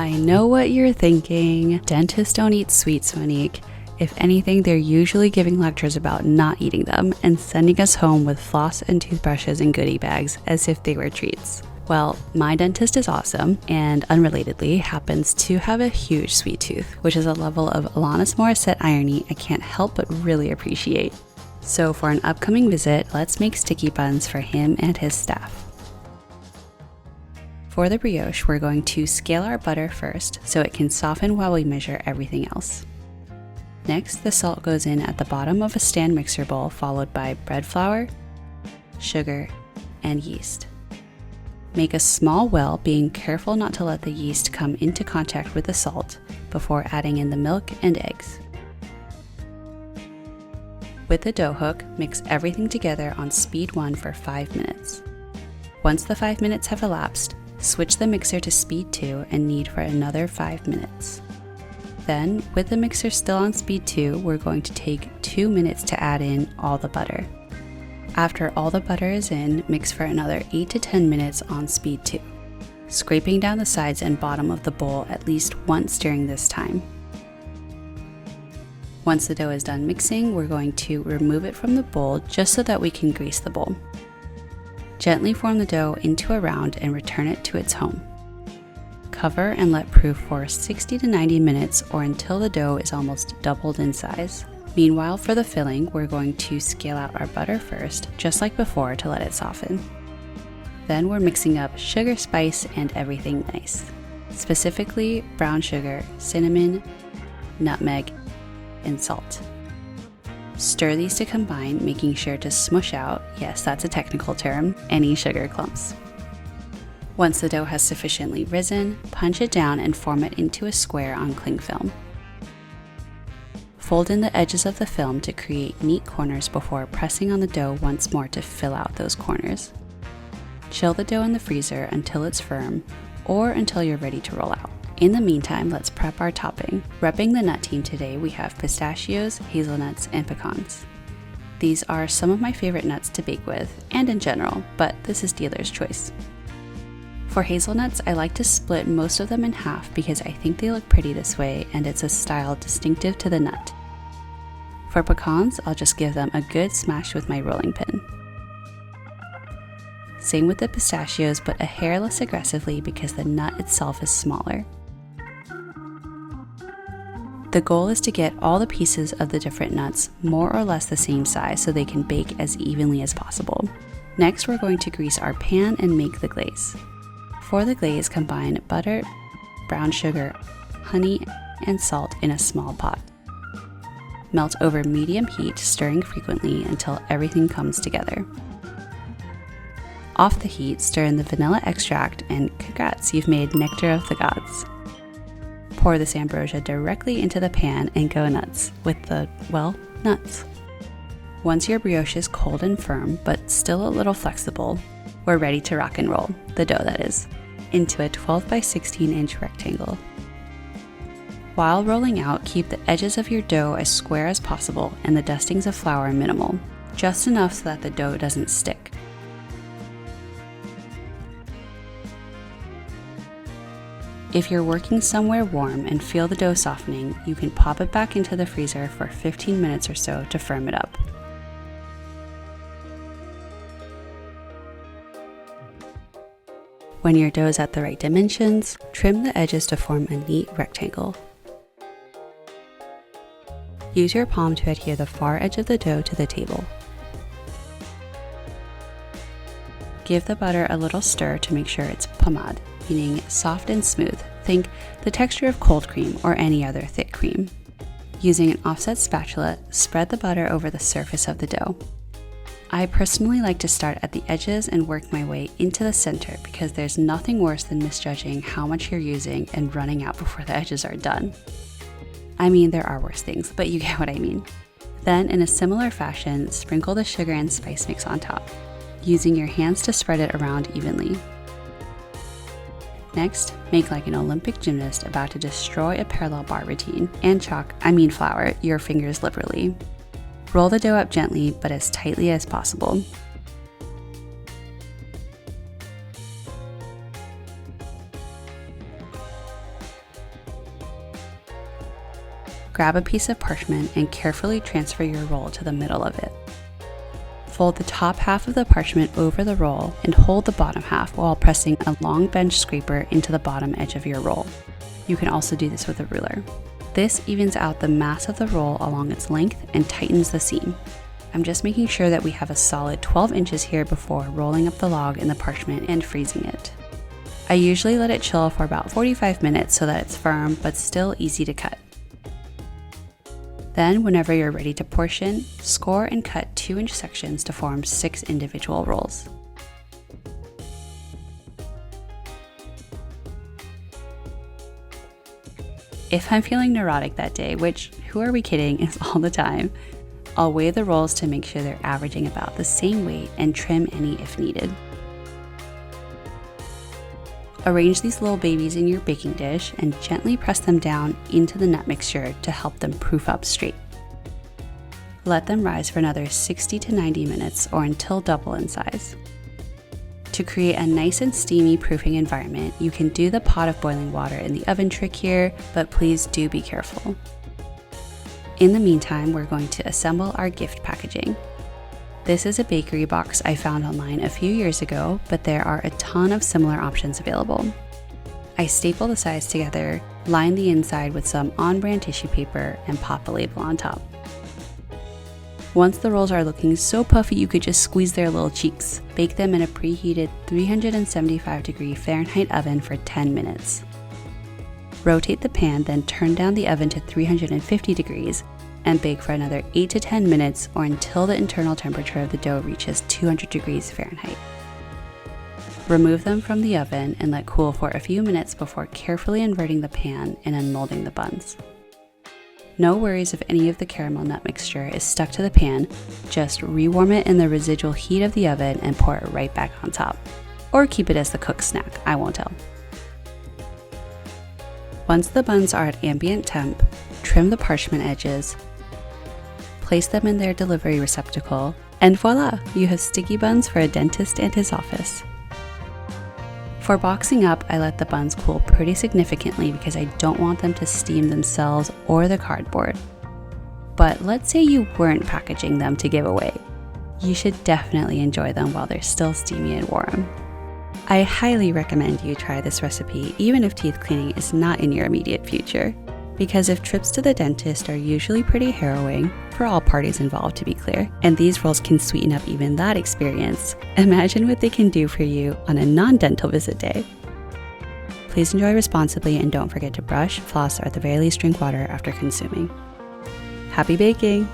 I know what you're thinking. Dentists don't eat sweets, Monique. If anything, they're usually giving lectures about not eating them and sending us home with floss and toothbrushes and goodie bags as if they were treats. Well, my dentist is awesome and unrelatedly happens to have a huge sweet tooth, which is a level of Alanis Morissette irony I can't help but really appreciate. So for an upcoming visit, let's make sticky buns for him and his staff. For the brioche, we're going to scale our butter first so it can soften while we measure everything else. Next, the salt goes in at the bottom of a stand mixer bowl, followed by bread flour, sugar, and yeast. Make a small well, being careful not to let the yeast come into contact with the salt before adding in the milk and eggs. With the dough hook, mix everything together on speed 1 for 5 minutes. Once the 5 minutes have elapsed, switch the mixer to speed 2 and knead for another 5 minutes. Then, with the mixer still on speed 2, we're going to take 2 minutes to add in all the butter. After all the butter is in, mix for another 8 to 10 minutes on speed 2, scraping down the sides and bottom of the bowl at least once during this time. Once the dough is done mixing, we're going to remove it from the bowl just so that we can grease the bowl. Gently form the dough into a round and return it to its home. Cover and let proof for 60 to 90 minutes or until the dough is almost doubled in size. Meanwhile, for the filling, we're going to scale out our butter first, just like before, to let it soften. Then we're mixing up sugar, spice, and everything nice. Specifically, brown sugar, cinnamon, nutmeg, and salt. Stir these to combine, making sure to smush out, yes, that's a technical term, any sugar clumps. Once the dough has sufficiently risen, punch it down and form it into a square on cling film. Fold in the edges of the film to create neat corners before pressing on the dough once more to fill out those corners. Chill the dough in the freezer until it's firm or until you're ready to roll out. In the meantime, let's prep our topping. Repping the nut team today, we have pistachios, hazelnuts, and pecans. These are some of my favorite nuts to bake with, and in general, but this is dealer's choice. For hazelnuts, I like to split most of them in half because I think they look pretty this way and it's a style distinctive to the nut. For pecans, I'll just give them a good smash with my rolling pin. Same with the pistachios, but a hair less aggressively because the nut itself is smaller. The goal is to get all the pieces of the different nuts more or less the same size so they can bake as evenly as possible. Next, we're going to grease our pan and make the glaze. For the glaze, combine butter, brown sugar, honey, and salt in a small pot. Melt over medium heat, stirring frequently until everything comes together. Off the heat, stir in the vanilla extract, and congrats, you've made nectar of the gods. Pour this ambrosia directly into the pan and go nuts with the, well, nuts. Once your brioche is cold and firm, but still a little flexible, we're ready to rock and roll, the dough that is, into a 12 by 16 inch rectangle. While rolling out, keep the edges of your dough as square as possible and the dustings of flour minimal, just enough so that the dough doesn't stick. If you're working somewhere warm and feel the dough softening, you can pop it back into the freezer for 15 minutes or so to firm it up. When your dough is at the right dimensions, trim the edges to form a neat rectangle. Use your palm to adhere the far edge of the dough to the table. Give the butter a little stir to make sure it's pomade, meaning soft and smooth. Think the texture of cold cream or any other thick cream. Using an offset spatula, spread the butter over the surface of the dough. I personally like to start at the edges and work my way into the center because there's nothing worse than misjudging how much you're using and running out before the edges are done. I mean, there are worse things, but you get what I mean. Then, in a similar fashion, sprinkle the sugar and spice mix on top, using your hands to spread it around evenly. Next, make like an Olympic gymnast about to destroy a parallel bar routine and flour your fingers liberally. Roll the dough up gently, but as tightly as possible. Grab a piece of parchment and carefully transfer your roll to the middle of it. Fold the top half of the parchment over the roll and hold the bottom half while pressing a long bench scraper into the bottom edge of your roll. You can also do this with a ruler. This evens out the mass of the roll along its length and tightens the seam. I'm just making sure that we have a solid 12 inches here before rolling up the log in the parchment and freezing it. I usually let it chill for about 45 minutes so that it's firm but still easy to cut. Then, whenever you're ready to portion, score and cut 2-inch sections to form 6 individual rolls. If I'm feeling neurotic that day, which, who are we kidding, is all the time, I'll weigh the rolls to make sure they're averaging about the same weight and trim any if needed. Arrange these little babies in your baking dish and gently press them down into the nut mixture to help them proof up straight. Let them rise for another 60 to 90 minutes or until double in size. To create a nice and steamy proofing environment, you can do the pot of boiling water in the oven trick here, but please do be careful. In the meantime, we're going to assemble our gift packaging. This is a bakery box I found online a few years ago, but there are a ton of similar options available. I staple the sides together, line the inside with some on-brand tissue paper, and pop a label on top. Once the rolls are looking so puffy you could just squeeze their little cheeks, bake them in a preheated 375-degree Fahrenheit oven for 10 minutes. Rotate the pan, then turn down the oven to 350 degrees, and bake for another 8 to 10 minutes or until the internal temperature of the dough reaches 200 degrees Fahrenheit. Remove them from the oven and let cool for a few minutes before carefully inverting the pan and unmolding the buns. No worries if any of the caramel nut mixture is stuck to the pan, just rewarm it in the residual heat of the oven and pour it right back on top. Or keep it as the cooked snack, I won't tell. Once the buns are at ambient temp, trim the parchment edges, place them in their delivery receptacle, and voila, you have sticky buns for a dentist and his office. For boxing up, I let the buns cool pretty significantly because I don't want them to steam themselves or the cardboard. But let's say you weren't packaging them to give away. You should definitely enjoy them while they're still steamy and warm. I highly recommend you try this recipe even if teeth cleaning is not in your immediate future. Because if trips to the dentist are usually pretty harrowing, for all parties involved to be clear, and these rolls can sweeten up even that experience, imagine what they can do for you on a non-dental visit day. Please enjoy responsibly and don't forget to brush, floss, or at the very least drink water after consuming. Happy baking!